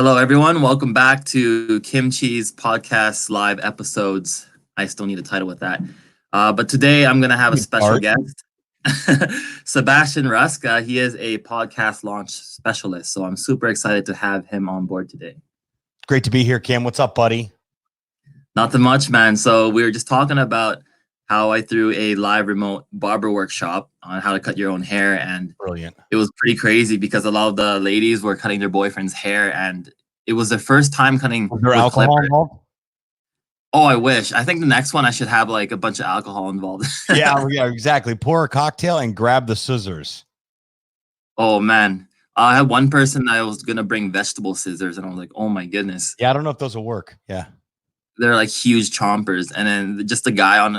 Hello, everyone. Welcome back to Kimchi's podcast live episodes. I still need a title with that. But today I'm going to have a Good special start. guest, Sebastian Ruska. He is a podcast launch specialist. So I'm super excited to have him on board today. Great to be here, Kim. What's up, buddy? Nothing much, man. So we were just talking about how I threw a live remote barber workshop on how to cut your own hair. And Brilliant. it was pretty crazy because a lot of the ladies were cutting their boyfriend's hair, and it was their first time cutting Was there with alcohol clippers. involved? Oh, I wish. I think the next one I should have like a bunch of alcohol involved. Yeah, exactly. Pour a cocktail and grab the scissors. Oh man. I had one person that was gonna bring vegetable scissors, and I was like, oh my goodness. Yeah, I don't know if those will work. Yeah. They're like huge chompers. And then just a guy in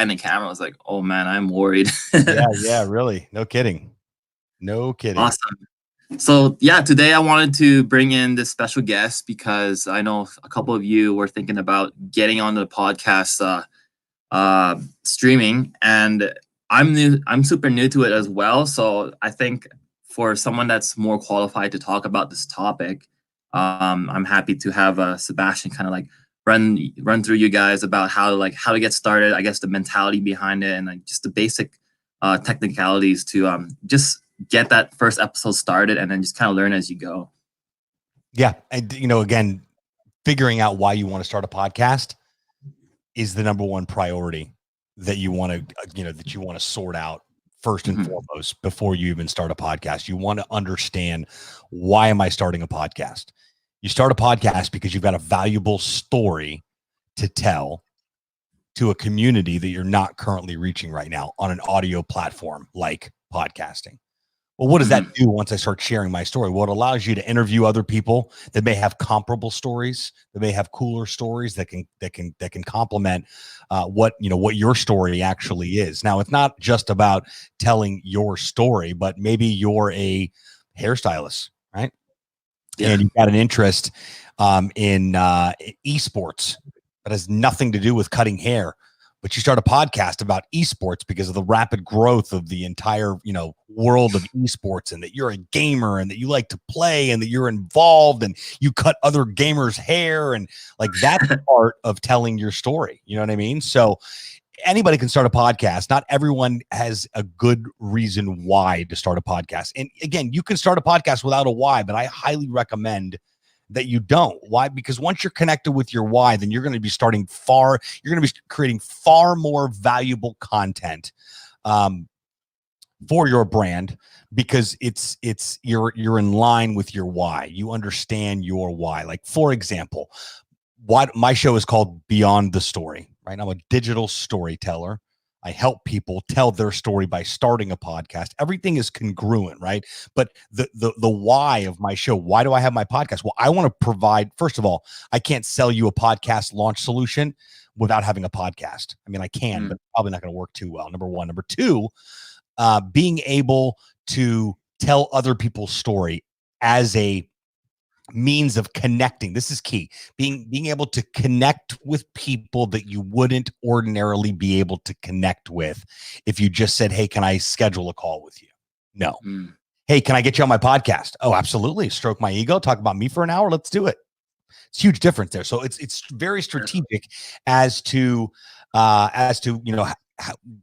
the camera was like, oh man, I'm worried. Yeah, really. No kidding. Awesome. So yeah, today I wanted to bring in this special guest because I know a couple of you were thinking about getting on the podcast streaming, and I'm super new to it as well. So I think for someone that's more qualified to talk about this topic, I'm happy to have Sebastian kind of like run through you guys about how to get started, I guess the mentality behind it, and like just the basic technicalities to just get that first episode started, and then just kind of learn as you go. Yeah. And, again, figuring out why you want to start a podcast is the number one priority that you want to, sort out first and foremost before you even start a podcast. You want to understand, why am I starting a podcast? You start a podcast because you've got a valuable story to tell to a community that you're not currently reaching right now on an audio platform like podcasting. Well, what does that do once I start sharing my story? Well, it allows you to interview other people that may have comparable stories, that may have cooler stories that can complement what your story actually is. Now, it's not just about telling your story, but maybe you're a hairstylist, right? Yeah. And you've got an interest in esports that has nothing to do with cutting hair. But you start a podcast about esports because of the rapid growth of the entire, world of esports, and that you're a gamer and that you like to play and that you're involved and you cut other gamers' hair, and like that's part of telling your story. You know what I mean? So anybody can start a podcast. Not everyone has a good reason why to start a podcast. And again, you can start a podcast without a why, but I highly recommend that you don't. Why? Because once you're connected with your why, then you're going to be you're going to be creating far more valuable content for your brand, because you're in line with your why. You understand your why. Like, for example, what my show is called Beyond the Story, right? I'm a digital storyteller. I help people tell their story by starting a podcast. Everything is congruent, right? But the why of my show, why do I have my podcast? Well, I want to provide, first of all, I can't sell you a podcast launch solution without having a podcast. I mean, I can, but probably not going to work too well. Number one. Number two, being able to tell other people's story as a means of connecting. This is key. Being able to connect with people that you wouldn't ordinarily be able to connect with if you just said, hey, can I schedule a call with you? No. Hey, can I get you on my podcast? Oh, absolutely. Stroke my ego, talk about me for an hour. Let's do it. It's a huge difference there. So it's very strategic as to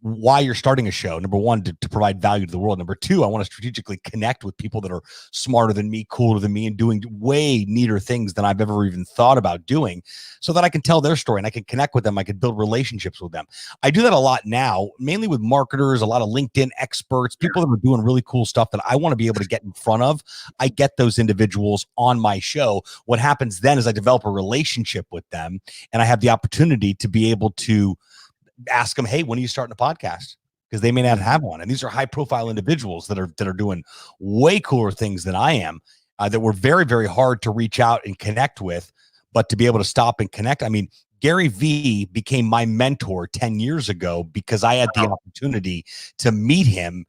why you're starting a show. Number one, to provide value to the world. Number two, I want to strategically connect with people that are smarter than me, cooler than me, and doing way neater things than I've ever even thought about doing, so that I can tell their story and I can connect with them. I can build relationships with them. I do that a lot now, mainly with marketers, a lot of LinkedIn experts, people that are doing really cool stuff that I want to be able to get in front of. I get those individuals on my show. What happens then is I develop a relationship with them, and I have the opportunity to be able to ask them, hey, when are you starting a podcast? Because they may not have one. And these are high profile individuals that are doing way cooler things than I am, that were very, very hard to reach out and connect with, but to be able to stop and connect. I mean, Gary Vee became my mentor 10 years ago because I had the opportunity to meet him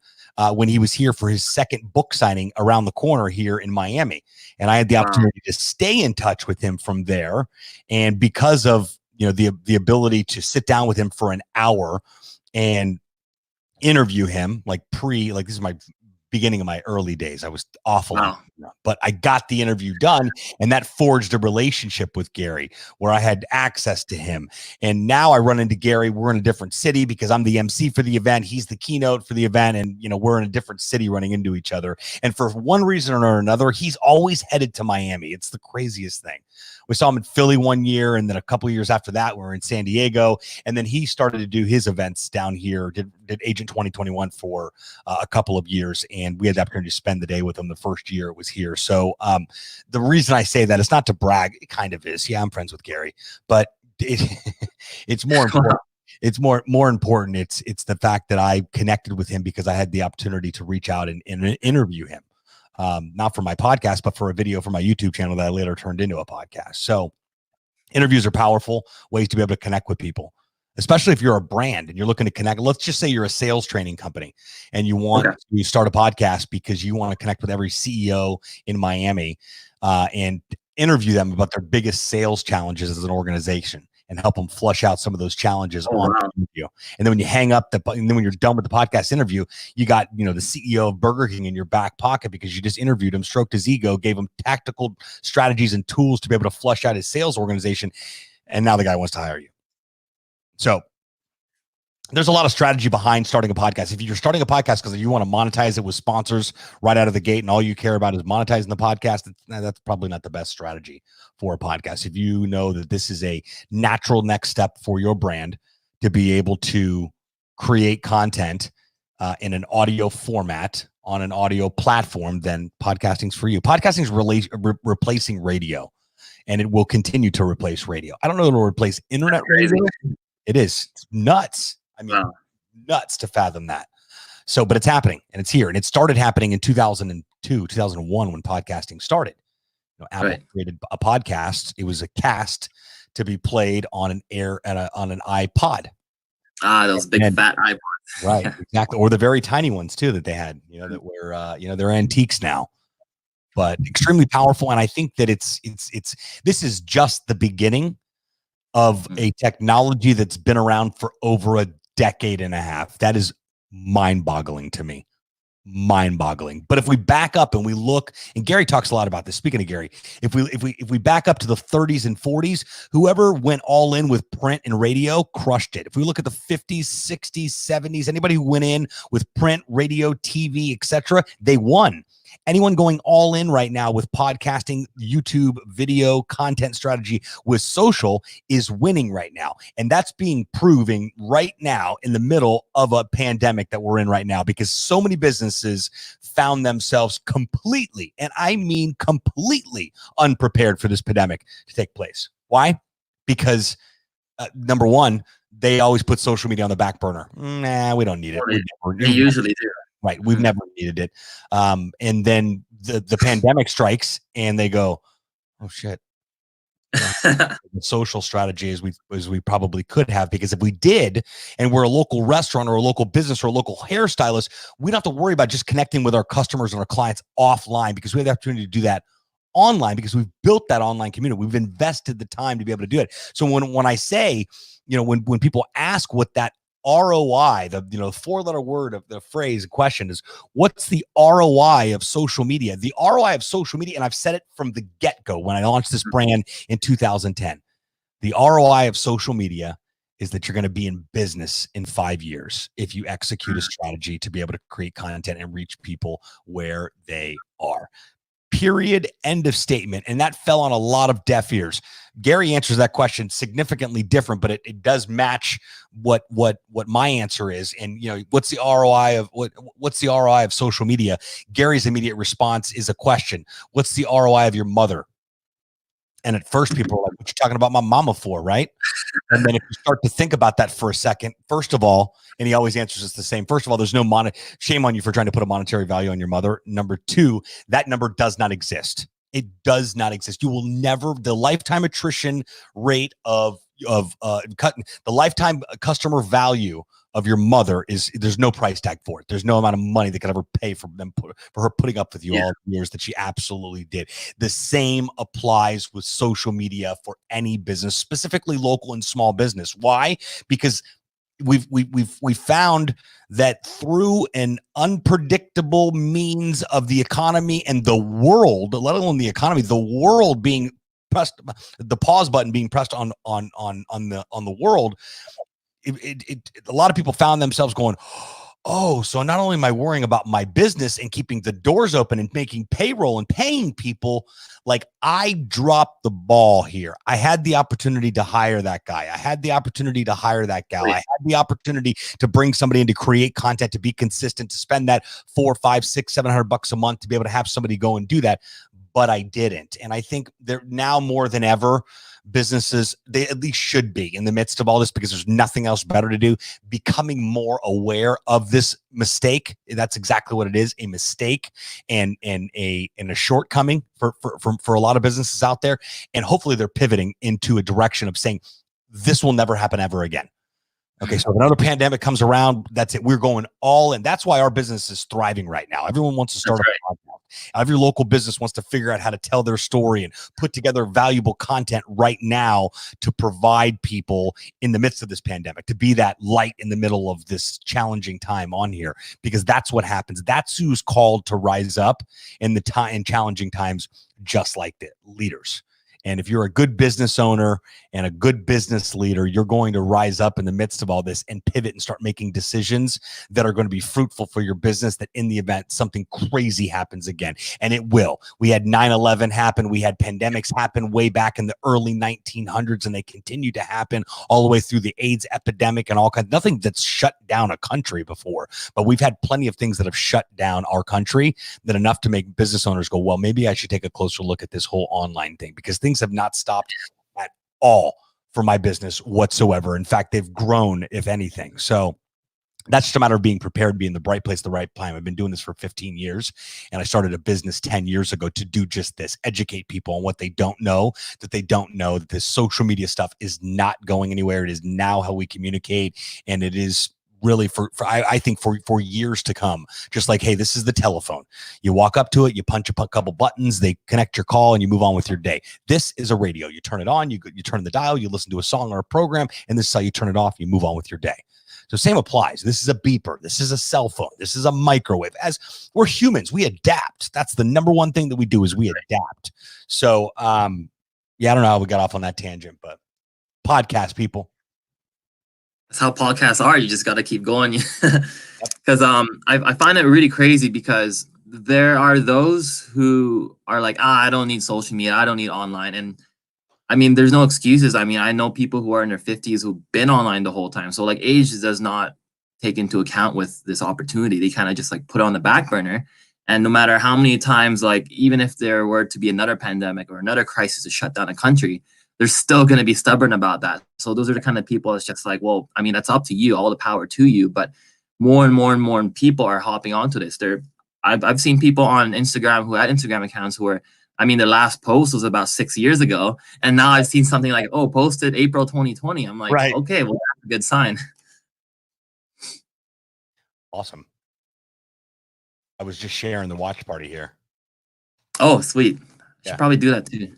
when he was here for his second book signing around the corner here in Miami. And I had the opportunity to stay in touch with him from there. And because of the ability to sit down with him for an hour and interview him, this is my beginning of my early days. I was awful on But I got the interview done, and that forged a relationship with Gary where I had access to him. And now I run into Gary. We're in a different city because I'm the MC for the event. He's the keynote for the event. And, we're in a different city running into each other. And for one reason or another, he's always headed to Miami. It's the craziest thing. We saw him in Philly one year, and then a couple of years after that, we were in San Diego. And then he started to do his events down here, did Agent 2021 for a couple of years. And we had the opportunity to spend the day with him the first year it was here. So the reason I say that, it's not to brag. It kind of is. Yeah, I'm friends with Gary, but it's more important. It's more important. It's the fact that I connected with him because I had the opportunity to reach out and interview him. Not for my podcast, but for a video for my YouTube channel that I later turned into a podcast. So interviews are powerful ways to be able to connect with people, especially if you're a brand and you're looking to connect. Let's just say you're a sales training company and you want to start a podcast because you want to connect with every CEO in Miami and interview them about their biggest sales challenges as an organization and help them flush out some of those challenges on the interview. And then when you hang up and then when you're done with the podcast interview, you got, the CEO of Burger King in your back pocket because you just interviewed him, stroked his ego, gave him tactical strategies and tools to be able to flush out his sales organization. And now the guy wants to hire you. So there's a lot of strategy behind starting a podcast. If you're starting a podcast because you want to monetize it with sponsors right out of the gate and all you care about is monetizing the podcast, that's probably not the best strategy for a podcast. If you know that this is a natural next step for your brand to be able to create content in an audio format on an audio platform, then podcasting's for you. Podcasting is replacing radio, and it will continue to replace radio. I don't know if it'll replace internet radio. It is. It's nuts. I mean, nuts to fathom that. So, but it's happening and it's here. And it started happening in 2002, 2001 when podcasting started. Apple created a podcast. It was a cast to be played on an on an iPod. Those big fat iPods. Right, exactly. Or the very tiny ones too that they had, that were, they're antiques now, but extremely powerful. And I think that this is just the beginning of a technology that's been around for over a decade and a half. That is mind-boggling to me. Mind-boggling. But if we back up and we look, and Gary talks a lot about this. Speaking of Gary, if we back up to the 30s and 40s, whoever went all in with print and radio crushed it. If we look at the 50s, 60s, 70s, anybody who went in with print, radio, TV, etc., they won. Anyone going all in right now with podcasting, YouTube, video, content strategy with social is winning right now. And that's being proven right now in the middle of a pandemic that we're in right now, because so many businesses found themselves completely, and I mean completely, unprepared for this pandemic to take place. Why? Because number one, they always put social media on the back burner. Nah, we don't need it. They usually do. Right. We've never needed it. And then the pandemic strikes and they go, oh, shit. The social strategy as we probably could have, because if we did, and we're a local restaurant or a local business or a local hairstylist, we don't have to worry about just connecting with our customers and our clients offline, because we have the opportunity to do that online because we've built that online community. We've invested the time to be able to do it. So when I say, when people ask what that ROI, the four-letter word of the phrase question is, what's the ROI of social media? The ROI of social media, and I've said it from the get-go when I launched this brand in 2010, the ROI of social media is that you're going to be in business in 5 years if you execute a strategy to be able to create content and reach people where they are. Period. End of statement. And that fell on a lot of deaf ears. Gary answers that question significantly different, but it does match what my answer is. And what's the ROI of what's the ROI of social media? Gary's immediate response is a question. What's the ROI of your mother? And at first people are like, what you talking about my mama for, right? And then if you start to think about that for a second, first of all, and he always answers us the same. First of all, there's no shame on you for trying to put a monetary value on your mother. Number two, that number does not exist. It does not exist. You will never, the lifetime attrition rate of the lifetime customer value of your mother there's no price tag for it. There's no amount of money that could ever pay for her putting up with you all the years that she absolutely did. The same applies with social media for any business, specifically local and small business. Why? Because we've found that through an unpredictable means of the economy and the world, let alone the economy, the world being pressed, the pause button being pressed on the world, a lot of people found themselves going, oh, so not only am I worrying about my business and keeping the doors open and making payroll and paying people, like I dropped the ball here. I had the opportunity to hire that guy. I had the opportunity to hire that gal. I had the opportunity to bring somebody in to create content, to be consistent, to spend that $400, $500, $600, $700 a month to be able to have somebody go and do that. But I didn't. And I think they're now more than ever, businesses, they at least should be in the midst of all this, because there's nothing else better to do, becoming more aware of this mistake. That's exactly what it is, a mistake and a shortcoming for a lot of businesses out there. And hopefully they're pivoting into a direction of saying, this will never happen ever again. Okay, so if another pandemic comes around, that's it. We're going all in. That's why our business is thriving right now. Everyone wants to start a podcast. Every local business wants to figure out how to tell their story and put together valuable content right now to provide people in the midst of this pandemic, to be that light in the middle of this challenging time on here, because that's what happens. That's who's called to rise up in challenging times, just like the leaders. And if you're a good business owner and a good business leader, you're going to rise up in the midst of all this and pivot and start making decisions that are going to be fruitful for your business, that in the event something crazy happens again. And it will. We had 9/11 happen. We had pandemics happen way back in the early 1900s, and they continue to happen all the way through the AIDS epidemic and all kinds. Nothing that's shut down a country before, but we've had plenty of things that have shut down our country, that enough to make business owners go, well, maybe I should take a closer look at this whole online thing, because things have not stopped at all for my business whatsoever. In fact, they've grown, if anything. So that's just a matter of being prepared, being the right place, the right time. I've been doing this for 15 years, and I started a business 10 years ago to do just this, educate people on what they don't know, that this social media stuff is not going anywhere. It is now how we communicate, and it is really I think for years to come. Just like, hey, this is the telephone. You walk up to it, you punch a couple buttons, they connect your call, and you move on with your day. This is a radio. You turn it on, you turn the dial, you listen to a song or a program, and this is how you turn it off, you move on with your day. So same applies. This is a beeper. This is a cell phone. This is a microwave. As we're humans, we adapt. That's the number one thing that we do, is we adapt. So yeah, I don't know how we got off on that tangent, but podcast, people. That's how podcasts are. You just got to keep going. Because I find it really crazy, because there are those who are like, I don't need social media, I don't need online. And I mean, there's no excuses. I mean, I know people who are in their 50s who've been online the whole time. So like, age does not take into account with this opportunity. They kind of just like put it on the back burner. And no matter how many times, like, even if there were to be another pandemic or another crisis to shut down a country, they're still going to be stubborn about that. So those are the kind of people that's just like, well, I mean, that's up to you, all the power to you. But more and more and more people are hopping onto this. I've seen people on Instagram who had Instagram accounts who were, I mean, the last post was about 6 years ago. And now I've seen something like, oh, posted April 2020. I'm like, right. Okay, well, that's a good sign. Awesome. I was just sharing the watch party here. Oh, sweet. Should probably do that too.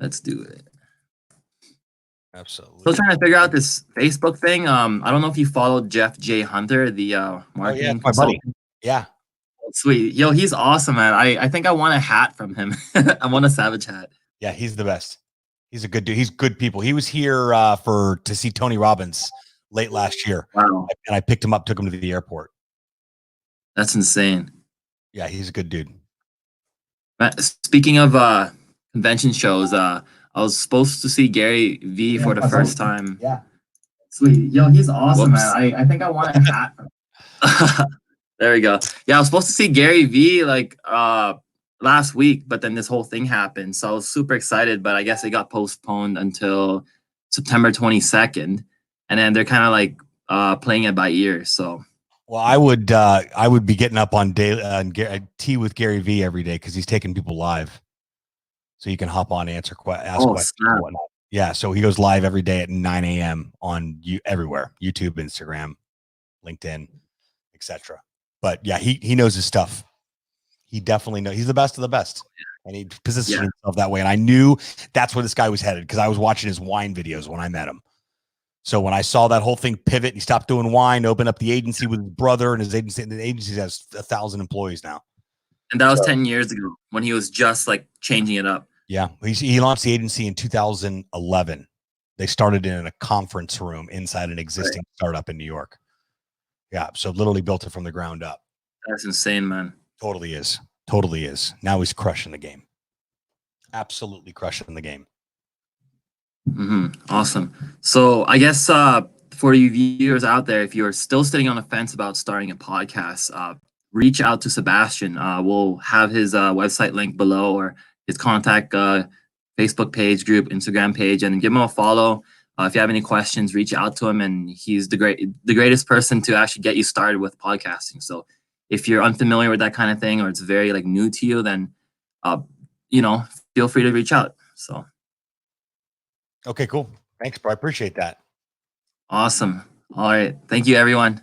Let's do it. Absolutely. Still trying to figure out this Facebook thing. I don't know if you followed Jeff J. Hunter, the marketing my buddy. Yeah. Sweet. Yo, he's awesome, man. I think I want a hat from him. I want a Savage hat. Yeah, he's the best. He's a good dude. He's good people. He was here to see Tony Robbins late last year. Wow. And I picked him up, took him to the airport. That's insane. Yeah, he's a good dude. Speaking of convention shows, I was supposed to see Gary V for the first time. Yeah. Sweet. Yo, he's awesome, man. I think I want a hat from him. There we go. Yeah, I was supposed to see Gary V like last week, but then this whole thing happened. So I was super excited, but I guess it got postponed until September 22nd. And then they're kind of like playing it by ear. So well, I would be getting up on tea with Gary V every day, because he's taking people live. So you can hop on, ask questions and whatnot. Yeah, so he goes live every day at 9 a.m. on everywhere, YouTube, Instagram, LinkedIn, etc. But yeah, he knows his stuff. He definitely knows. He's the best of the best. And he positioned himself that way. And I knew that's where this guy was headed, because I was watching his wine videos when I met him. So when I saw that whole thing pivot, he stopped doing wine, opened up the agency with his brother, and his agency, and the agency has 1,000 employees now. And that was 10 years ago when he was just like changing it up. Yeah. He launched the agency in 2011. They started in a conference room inside an existing startup in New York. Yeah. So literally built it from the ground up. That's insane, man. Totally is. Totally is. Now he's crushing the game. Absolutely crushing the game. Awesome. So I guess for you viewers out there, if you're still sitting on the fence about starting a podcast, reach out to Sebastian. We'll have his website link below, or his contact Facebook page, group, Instagram page, and give him a follow. If you have any questions, reach out to him, and he's the greatest person to actually get you started with podcasting. So if you're unfamiliar with that kind of thing, or it's very like new to you, then feel free to reach out. So. Okay, cool. Thanks, bro. I appreciate that. Awesome. All right. Thank you, everyone.